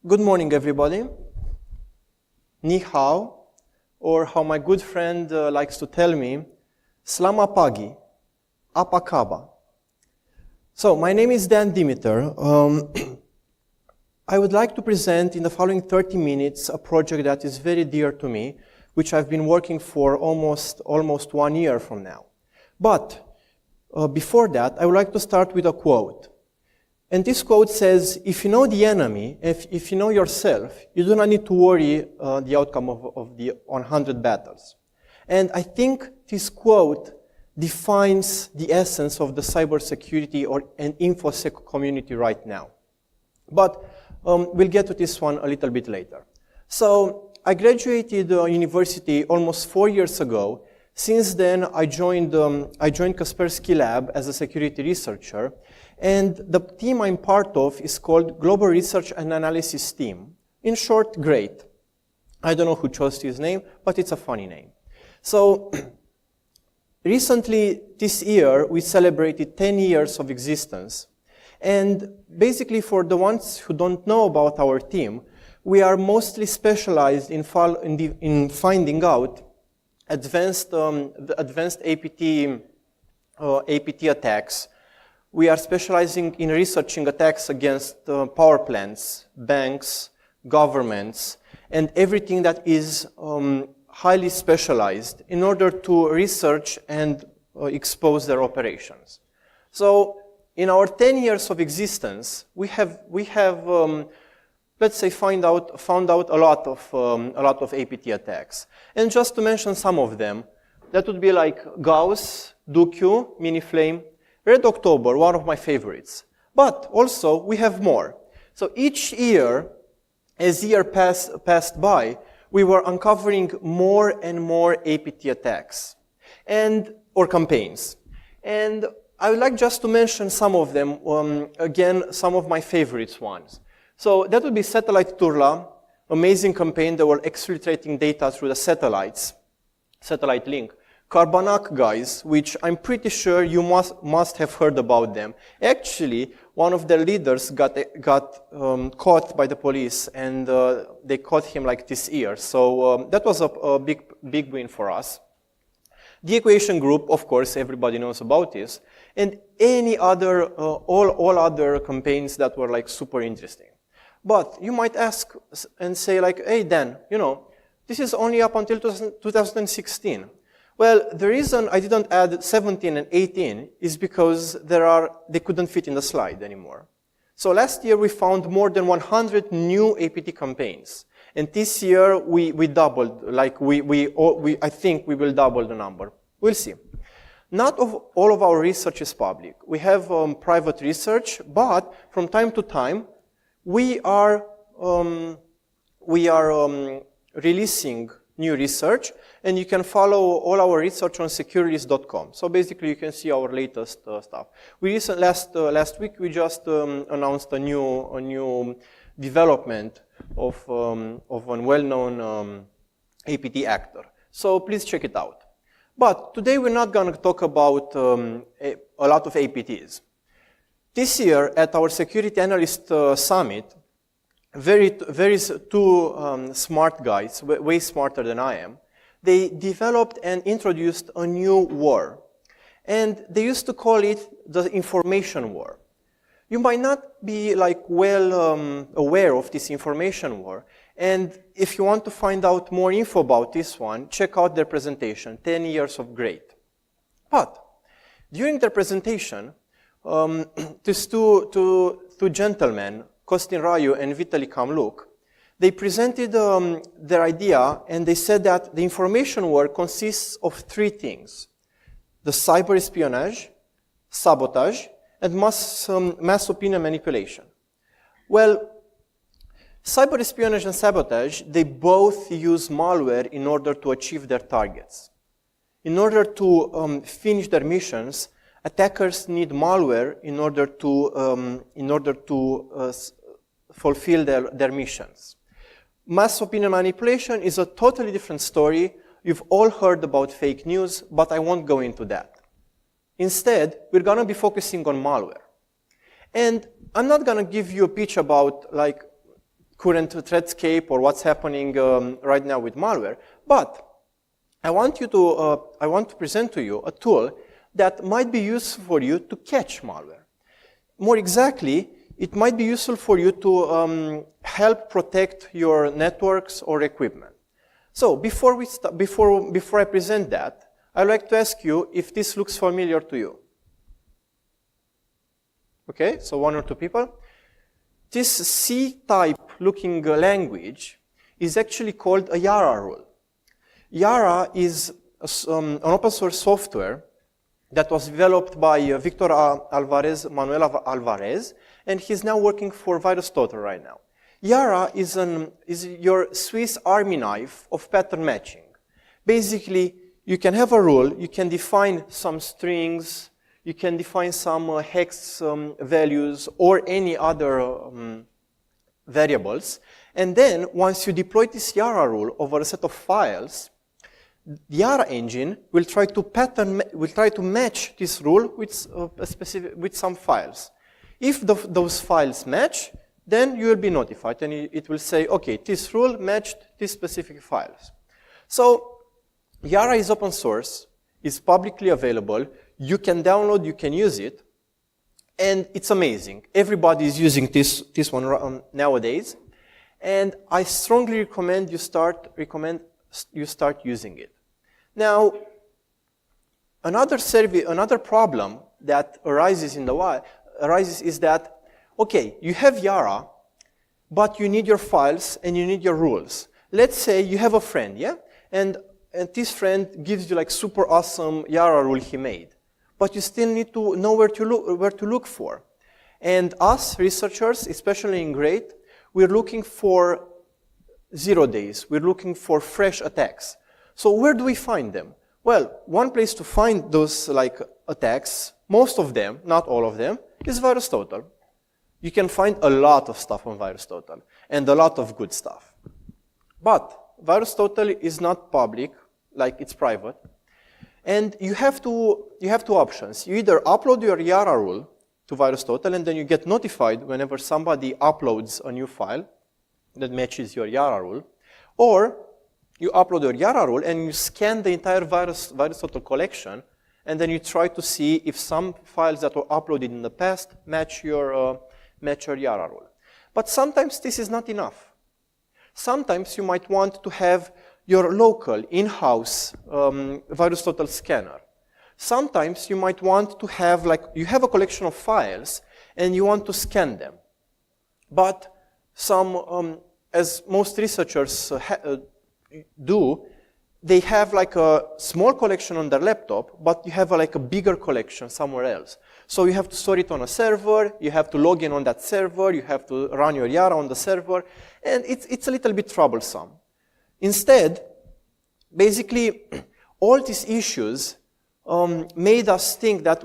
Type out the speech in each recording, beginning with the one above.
Good morning, everybody. Ni hao, or how my good friend likes to tell me, slama pagi, apa kaba. So, my name is Demeter. I would like to present in the following 30 minutes a project that is very dear to me, which I've been working for almost 1 year from now. But before that, I would like to start with a quote. And this quote says, if you know the enemy, if you know yourself, you do not need to worry the outcome of the 100 battles. And I think this quote defines the essence of the cybersecurity and InfoSec community right now. But we'll get to this one a little bit later. So I graduated university almost 4 years ago. Since then, I joined Kaspersky Lab as a security researcher. And the team I'm part of is called Global Research and Analysis Team. In short, GREAT. I don't know who chose this name, but it's a funny name. So recently, this year, we celebrated 10 years of existence. And basically, for the ones who don't know about our team, we are mostly specialized in finding out advanced APT attacks. We are specializing in researching attacks against power plants, banks, governments, and everything that is highly specialized in order to research and expose their operations. So, in our 10 years of existence, we have let's say, found out a lot of APT attacks. And just to mention some of them, that would be like Gauss, DoQ, Miniflame, Red October, one of my favorites. But also, we have more. So each year, as year passed by, we were uncovering more and more APT attacks or campaigns. And I would like just to mention some of them, again, some of my favorites ones. So that would be Satellite Turla, amazing campaign that were exfiltrating data through the satellite link. Carbanak guys, which I'm pretty sure you must have heard about them. Actually, one of their leaders got caught by the police, and they caught him like this year. So that was a big win for us. The Equation Group, of course, everybody knows about this, and any other, all other campaigns that were like super interesting. But you might ask and say like, hey Dan, this is only up until 2016. Well, the reason I didn't add 17 and 18 is because they couldn't fit in the slide anymore. So last year we found more than 100 new APT campaigns. And this year we doubled, like I think we will double the number. We'll see. Not all of our research is public. We have private research, but from time to time, we are releasing new research, and you can follow all our research on securities.com. So basically, you can see our latest stuff. Last week we just announced a new development of a well-known APT actor. So please check it out. But today we're not going to talk about a lot of APTs. This year, at our Security Analyst Summit, two smart guys, way smarter than I am, they developed and introduced a new war. And they used to call it the information war. You might not be like aware of this information war. And if you want to find out more info about this one, check out their presentation, 10 years of great. But during their presentation, these two gentlemen, Costin Raiu and Vitaly Kamluk, they presented their idea, and they said that the information war consists of 3 things: the cyber espionage, sabotage, and mass opinion manipulation. Well, cyber espionage and sabotage, they both use malware in order to achieve their targets. In order to finish their missions, attackers need malware in order to fulfill their missions. Mass opinion manipulation is a totally different story. You've all heard about fake news, but I won't go into that. Instead, we're going to be focusing on malware. And I'm not going to give you a pitch about like current threadscape or what's happening right now with malware. But I want to present to you a tool that might be useful for you to catch malware. More exactly, it might be useful for you to help protect your networks or equipment. So before I present that, I'd like to ask you if this looks familiar to you. Okay, so 1 or 2 people. This C-type looking language is actually called a Yara rule. Yara is an open source software that was developed by Manuel Alvarez, and he's now working for VirusTotal right now. Yara is your Swiss army knife of pattern matching. Basically, you can have a rule, you can define some strings, you can define some hex values or any other variables, and then once you deploy this Yara rule over a set of files, the Yara engine will try to match this rule with some files. If those files match, then you will be notified, and it will say, okay, this rule matched these specific files. So Yara is open source, it's publicly available. You can download, you can use it, and it's amazing. Everybody is using this one nowadays, and I strongly recommend you start using it. Now, another problem that arises is that, okay, you have Yara, but you need your files and you need your rules. Let's say you have a friend, yeah? And this friend gives you like super awesome Yara rule he made, but you still need to know where to look for. And us researchers, especially in grade, we're looking for 0 days. We're looking for fresh attacks. So where do we find them? Well, one place to find those like attacks, most of them, not all of them, is VirusTotal. You can find a lot of stuff on VirusTotal and a lot of good stuff. But VirusTotal is not public, like it's private. And you have two options. You either upload your Yara rule to VirusTotal and then you get notified whenever somebody uploads a new file that matches your Yara rule, or you upload your Yara rule and you scan the entire VirusTotal collection, and then you try to see if some files that were uploaded in the past match your Yara rule. But sometimes this is not enough. Sometimes you might want to have your local in-house VirusTotal scanner. Sometimes you might want to have, like, you have a collection of files and you want to scan them. But as most researchers do, they have like a small collection on their laptop, but you have like a bigger collection somewhere else. So you have to store it on a server, you have to log in on that server, you have to run your Yara on the server, and it's a little bit troublesome. Instead, basically, all these issues made us think that,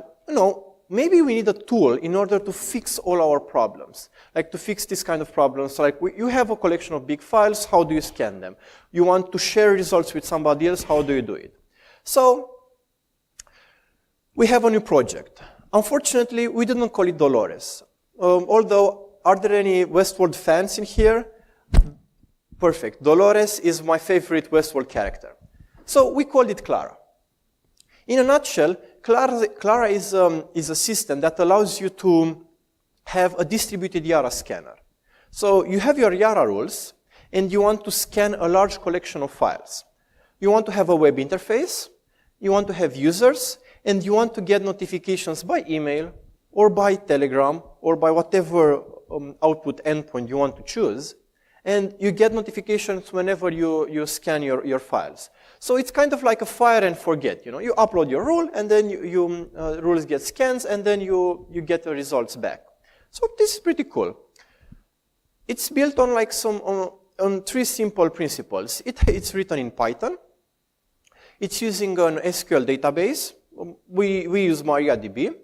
maybe we need a tool in order to fix all our problems, like to fix this kind of problems. So like you have a collection of big files, how do you scan them? You want to share results with somebody else, how do you do it? So we have a new project. Unfortunately, we didn't call it Dolores. Although, are there any Westworld fans in here? Perfect. Dolores is my favorite Westworld character. So we called it KLara. In a nutshell, KLara is a system that allows you to have a distributed Yara scanner. So you have your Yara rules, and you want to scan a large collection of files. You want to have a web interface, you want to have users, and you want to get notifications by email, or by Telegram, or by whatever output endpoint you want to choose. And you get notifications whenever you scan your files. So it's kind of like a fire and forget. You upload your rule, and then rules get scans, and then you get the results back. So this is pretty cool. It's built on like on 3 simple principles. It's written in Python. It's using an SQL database. We use MariaDB.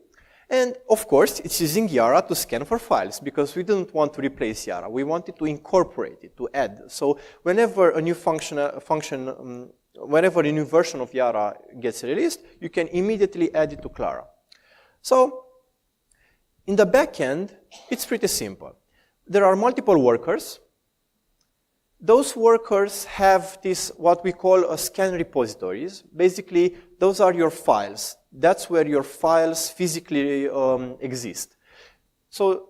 And of course, it's using Yara to scan for files, because we didn't want to replace Yara. We wanted to incorporate it, to add. So whenever a new whenever a new version of Yara gets released, you can immediately add it to KLara. So in the backend, it's pretty simple. There are multiple workers. those workers have this, what we call a scan repositories. Basically, those are your files. That's where your files physically exist. So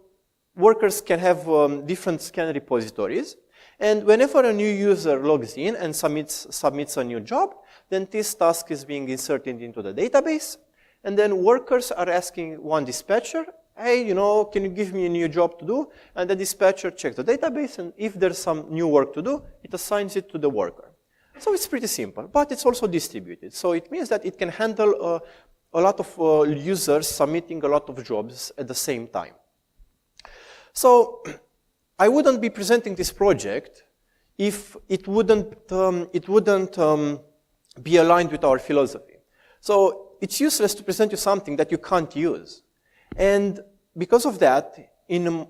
workers can have different scan repositories. And whenever a new user logs in and submits a new job, then this task is being inserted into the database. And then workers are asking one dispatcher, hey, can you give me a new job to do? And the dispatcher checks the database, and if there's some new work to do, it assigns it to the worker. So it's pretty simple, but it's also distributed. So it means that it can handle a lot of users submitting a lot of jobs at the same time. So I wouldn't be presenting this project if it wouldn't be aligned with our philosophy. So it's useless to present you something that you can't use. And because of that, in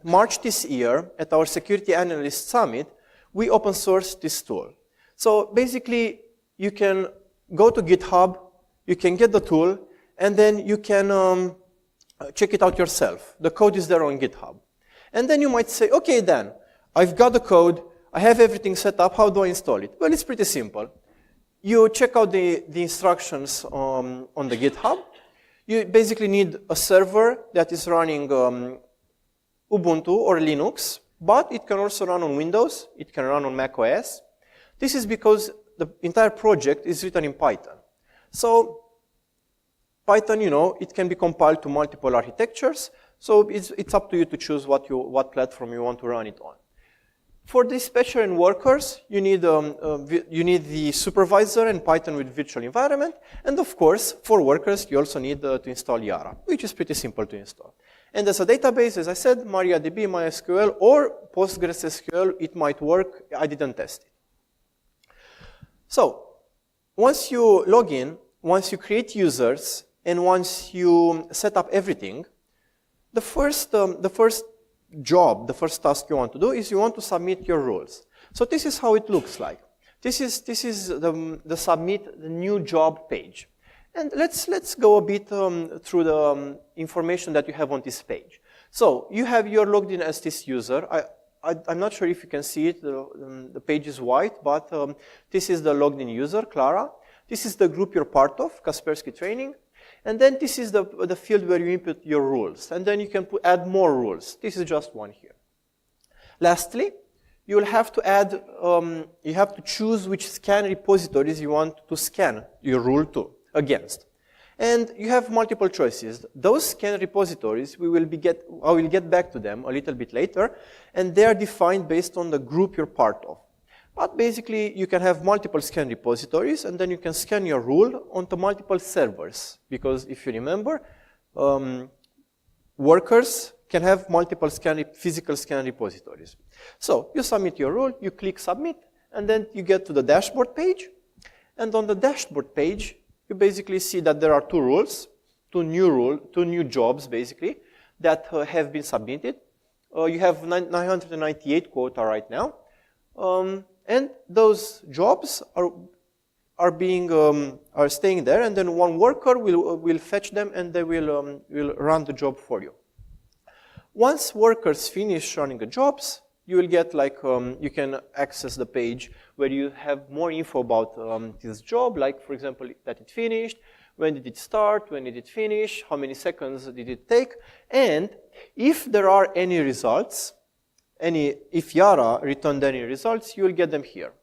March this year, at our Security Analyst Summit, we open sourced this tool. So basically, you can go to GitHub, you can get the tool, and then you can check it out yourself. The code is there on GitHub. And then you might say, okay, Dan, I've got the code, I have everything set up, how do I install it? Well, it's pretty simple. You check out the instructions on the GitHub. You basically need a server that is running Ubuntu or Linux, but it can also run on Windows, it can run on Mac OS. This is because the entire project is written in Python. So Python, it can be compiled to multiple architectures, so it's up to you to choose what platform you want to run it on. For dispatcher and workers, you need the supervisor and Python with virtual environment. And of course, for workers, you also need to install Yara, which is pretty simple to install. And as a database, as I said, MariaDB, MySQL, or PostgreSQL, it might work. I didn't test it. So once you log in, once you create users, and once you set up everything, the first job, the first task you want to do is you want to submit your rules. So this is how it looks like. This is the submit the new job page. And let's go a bit through the information that you have on this page. So you're logged in as this user. I'm not sure if you can see it. The page is white, but this is the logged in user, KLara. This is the group you're part of, KLaras Training. And then this is the field where you input your rules. And then you can add more rules. This is just one here. Lastly, you'll have to add, you have to choose which scan repositories you want to scan your rule to against. And you have multiple choices. Those scan repositories, I will get back to them a little bit later, and they are defined based on the group you're part of. But basically, you can have multiple scan repositories, and then you can scan your rule onto multiple servers. Because if you remember, workers can have multiple physical scan repositories. So you submit your rule, you click submit, and then you get to the dashboard page. And on the dashboard page, you basically see that there are two rules, two new jobs, basically, that have been submitted. You have 998 quota right now. And those jobs are staying there, and then one worker will fetch them, and they will run the job for you. Once workers finish running the jobs, you will get you can access the page where you have more info about this job, like for example that it finished, when did it start, when did it finish, how many seconds did it take, and if there are any results. If Yara returned any results, you'll get them here.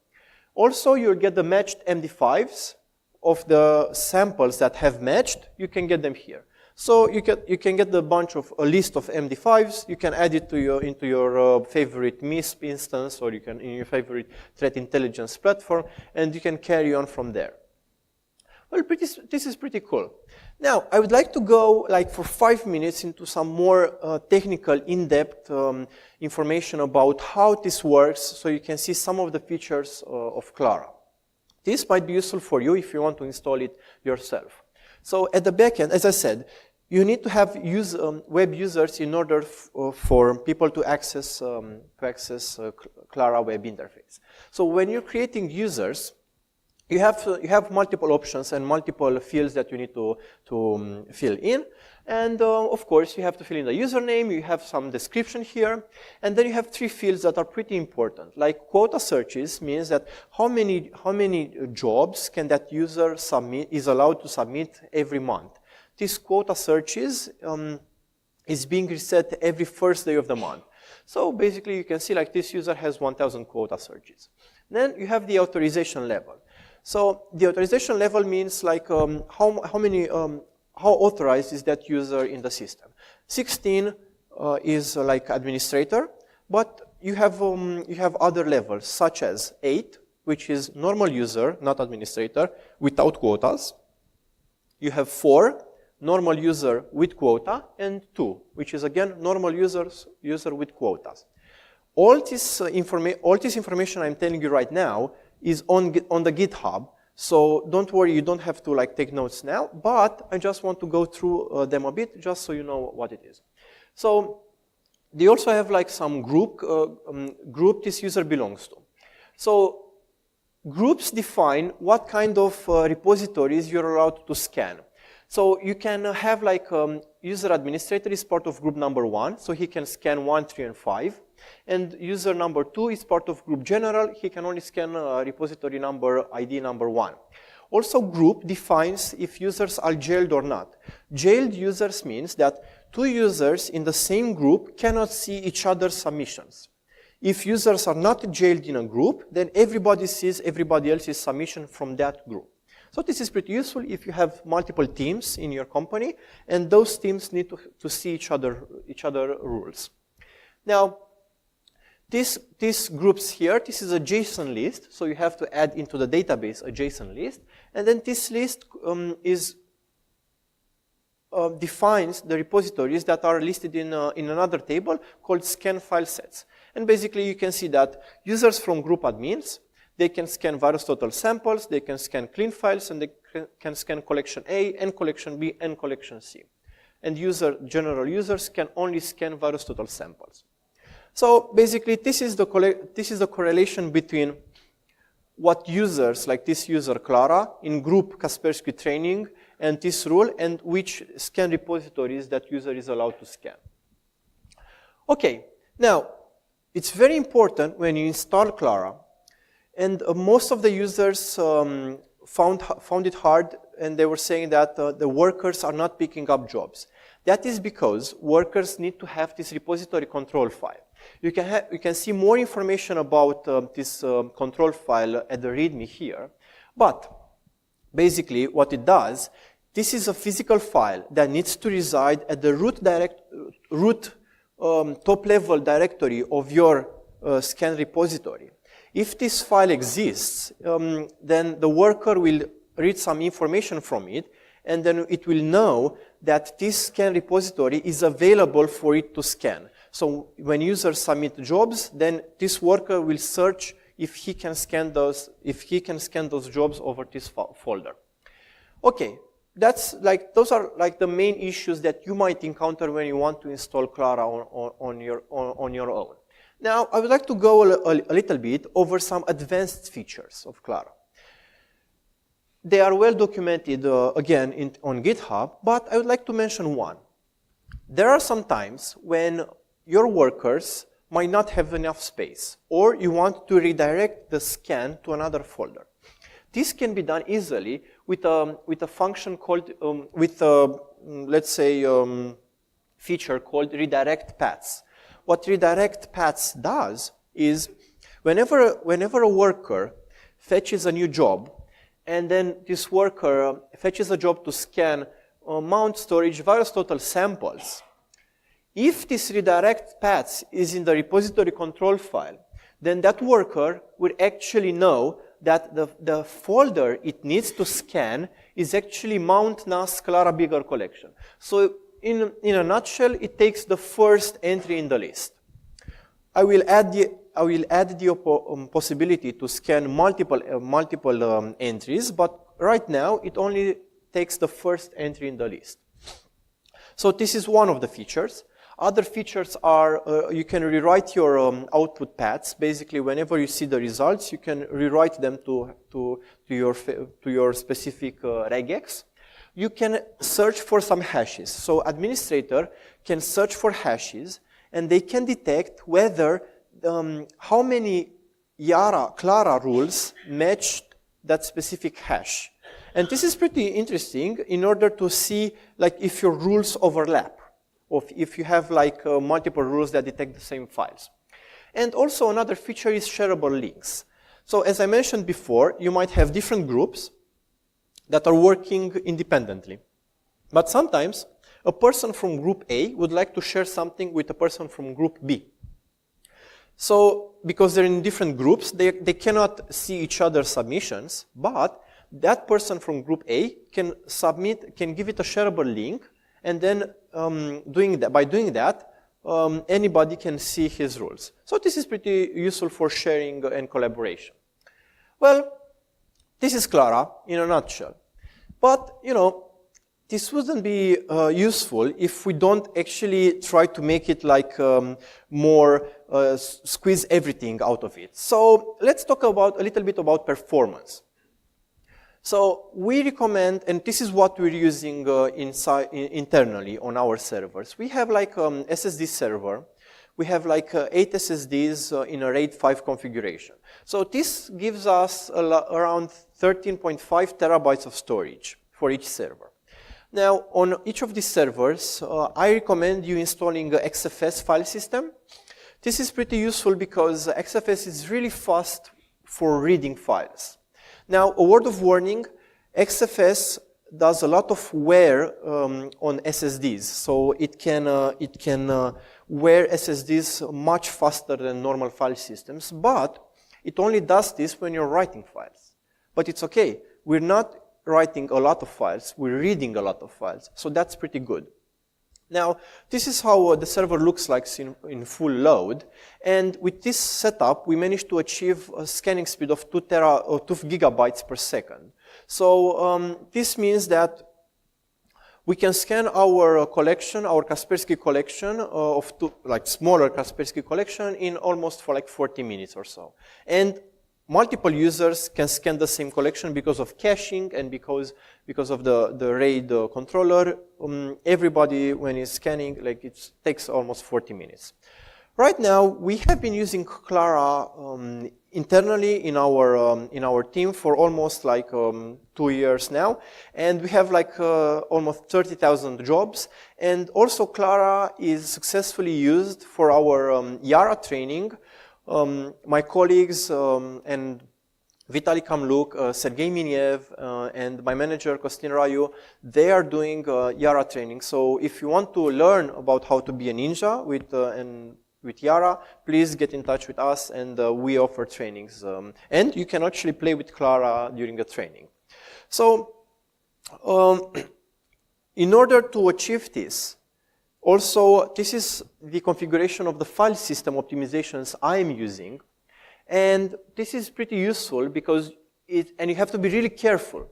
Also, you'll get the matched MD5s of the samples that have matched. You can get them here. So you can get a list of MD5s. You can add it into your favorite MISP instance, or in your favorite threat intelligence platform, and you can carry on from there. Well, this is pretty cool. Now, I would like to go for 5 minutes into some more technical, in-depth information about how this works, so you can see some of the features of KLara. This might be useful for you if you want to install it yourself. So at the backend, as I said, you need to have web users in order for people to access KLara web interface. So when you're creating users, you have multiple options and multiple fields that you need to fill in. And of course, you have to fill in the username, you have some description here, and then you have 3 fields that are pretty important. Like quota searches means that how many jobs can that user is allowed to submit every month. This quota searches is being reset every first day of the month. So basically, you can see like this user has 1,000 quota searches. Then you have the authorization level. So the authorization level means like how authorized is that user in the system. 16 is like administrator, but you have other levels such as 8, which is normal user, not administrator, without quotas. You have 4, normal user with quota, and 2, which is again normal user with quotas. All this information I'm telling you right now is on the GitHub. So don't worry, you don't have to like take notes now, but I just want to go through them a bit just so you know what it is. So they also have like some group this user belongs to. So groups define what kind of repositories you're allowed to scan. So you can have like user administrator is part of group number 1, so he can scan 1, 3, and 5. And user number 2 is part of group general, he can only scan repository number ID number 1. Also group defines if users are jailed or not. Jailed users means that 2 users in the same group cannot see each other's submissions. If users are not jailed in a group, then everybody sees everybody else's submission from that group. So this is pretty useful if you have multiple teams in your company, and those teams need to see each other rules. Now, these groups here, this is a JSON list, so you have to add into the database a JSON list, and then this list defines the repositories that are listed in another table called scan file sets. And basically, you can see that users from group admins, they can scan VirusTotal samples, they can scan clean files, and they can scan collection A and collection B and collection C. And general users can only scan VirusTotal samples. So basically, this is the correlation between what users, like this user KLara, in group KasperskyTraining Training, and this rule, and which scan repositories that user is allowed to scan. Okay, now, it's very important when you install KLara, and most of the users found it hard, and they were saying that the workers are not picking up jobs. That is because workers need to have this repository control file. You can see more information about this control file at the README here. But basically, what it does, this is a physical file that needs to reside at the root top-level directory of your scan repository. If this file exists, then the worker will read some information from it, and then it will know that this scan repository is available for it to scan. So when users submit jobs, then this worker will search if he can scan those jobs over this folder. Okay, those are like the main issues that you might encounter when you want to install KLara on your own. Now, I would like to go a little bit over some advanced features of KLara. They are well documented, again, on GitHub, but I would like to mention one. There are some times when your workers might not have enough space, or you want to redirect the scan to another folder. This can be done easily with a function called, let's say, feature called redirect paths. What redirect paths does is, whenever a worker fetches a new job, and then this worker fetches a job to scan mount storage VirusTotal samples, if this redirect paths is in the repository control file, then that worker would actually know that the folder it needs to scan is actually mount NAS KLara bigger collection. So in a nutshell, it takes the first entry in the list. I will add the possibility to scan multiple entries, but right now it only takes the first entry in the list. So this is one of the features. Other features are you can rewrite your output paths. Basically, whenever you see the results, you can rewrite them to your specific regex. You can search for some hashes. So administrator can search for hashes, and they can detect whether how many KLara rules matched that specific hash. And this is pretty interesting in order to see like if your rules overlap, or if you have like multiple rules that detect the same files. And also another feature is shareable links. So as I mentioned before, you might have different groups that are working independently. But sometimes a person from group A would like to share something with a person from group B. So because they're in different groups, they cannot see each other's submissions, but that person from group A can give it a shareable link, and then by doing that, anybody can see his rules. So this is pretty useful for sharing and collaboration. Well, this is KLara in a nutshell. But, you know, this wouldn't be useful if we don't actually try to make it like more, squeeze everything out of it. So let's talk about a little bit about performance. So we recommend, and this is what we're using internally on our servers. We have like SSD server. We have like 8 SSDs in a RAID 5 configuration. So this gives us around 13.5 terabytes of storage for each server. Now, on each of these servers, I recommend you installing a XFS file system. This is pretty useful because XFS is really fast for reading files. Now, a word of warning, XFS does a lot of wear on SSDs. So it can wear SSDs much faster than normal file systems, but it only does this when you're writing files. But it's okay. We're not writing a lot of files. We're reading a lot of files. So that's pretty good. Now, this is how the server looks like in full load. And with this setup, we managed to achieve a scanning speed of 2 gigabytes per second. So this means that we can scan our collection, our Kaspersky collection of smaller Kaspersky collection in almost for like 40 minutes or so. And multiple users can scan the same collection because of caching and because of the RAID controller. Everybody, when is scanning, like it takes almost 40 minutes. Right now, we have been using KLara internally in our team for almost like 2 years now, and we have like almost 30,000 jobs. And also, KLara is successfully used for our Yara training. My colleagues and Vitaly Kamluk, Sergei Miniev, and my manager Costin Raiu, they are doing Yara training. So if you want to learn about how to be a ninja with Yara, please get in touch with us, and we offer trainings. And you can actually play with KLara during the training. So in order to achieve this, also, this is the configuration of the file system optimizations I'm using. And this is pretty useful because and you have to be really careful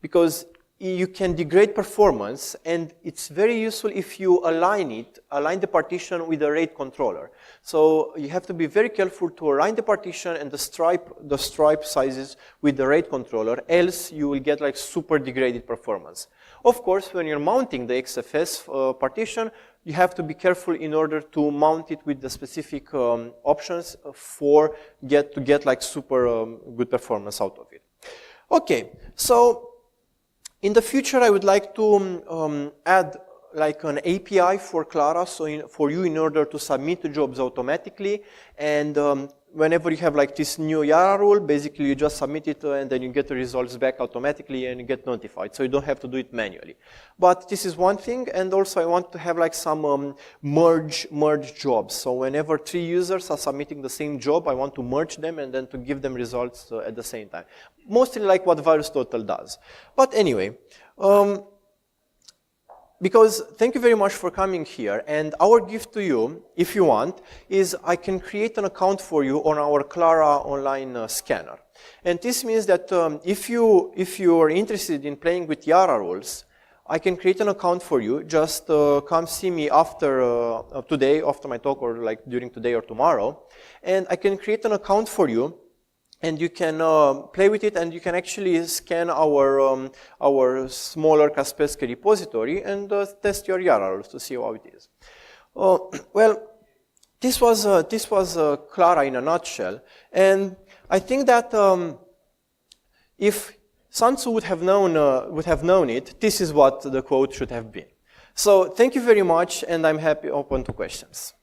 because you can degrade performance, and it's very useful if you align the partition with the RAID controller. So you have to be very careful to align the partition and the stripe sizes with the RAID controller, else you will get like super degraded performance. Of course, when you're mounting the XFS partition, you have to be careful in order to mount it with the specific options to get like super good performance out of it. Okay, so in the future, I would like to add like an API for KLara, so for you in order to submit the jobs automatically. And whenever you have like this new Yara rule, basically you just submit it and then you get the results back automatically and you get notified. So you don't have to do it manually. But this is one thing. And also I want to have like some merge jobs. So whenever 3 users are submitting the same job, I want to merge them and then to give them results at the same time. Mostly like what VirusTotal does. But anyway, because thank you very much for coming here, and our gift to you, if you want, is I can create an account for you on our KLara online scanner. And this means that if you are interested in playing with Yara rules, I can create an account for you. Just come see me after today, after my talk, or like during today or tomorrow. And I can create an account for you. And you can play with it, and you can actually scan our smaller Kaspersky repository and test your Yara to see how it is. Well, this was KLara in a nutshell, and I think that if Sun Tzu would have known it, this is what the quote should have been. So thank you very much, and I'm open to questions.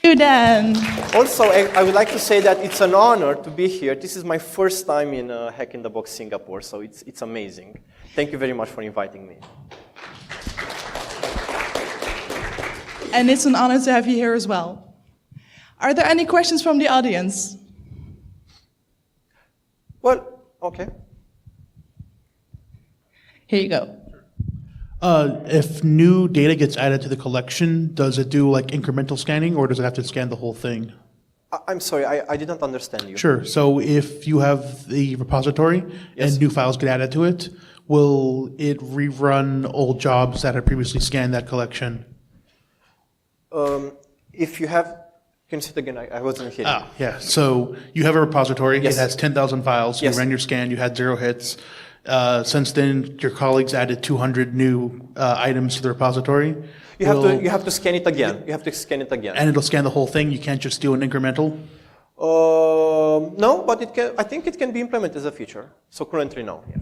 Thank you, Dan. Also, I would like to say that it's an honor to be here. This is my first time in Hack in the Box Singapore, so it's amazing. Thank you very much for inviting me. And it's an honor to have you here as well. Are there any questions from the audience? Well, okay. Here you go. If new data gets added to the collection, does it do like incremental scanning, or does it have to scan the whole thing? I'm sorry, I didn't understand you. Sure. So if you have the repository and new files get added to it, will it rerun old jobs that had previously scanned that collection? If you have, can you say it again? I wasn't hearing. Yeah. So you have a repository. Yes. It has 10,000 files. Yes. You ran your scan. You had 0 hits. Since then, your colleagues added 200 new items to the repository. You have to scan it again. You have to scan it again. And it'll scan the whole thing. You can't just do an incremental. No, but I think it can be implemented as a feature. So currently, no. Yeah.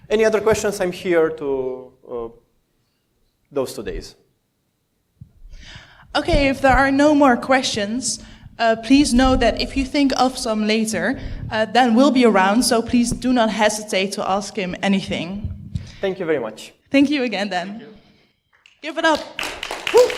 Any other questions? I'm here to those 2 days. Okay, if there are no more questions, please know that if you think of some later, Dan will be around, so please do not hesitate to ask him anything. Thank you very much. Thank you again, Dan. Give it up. Woo.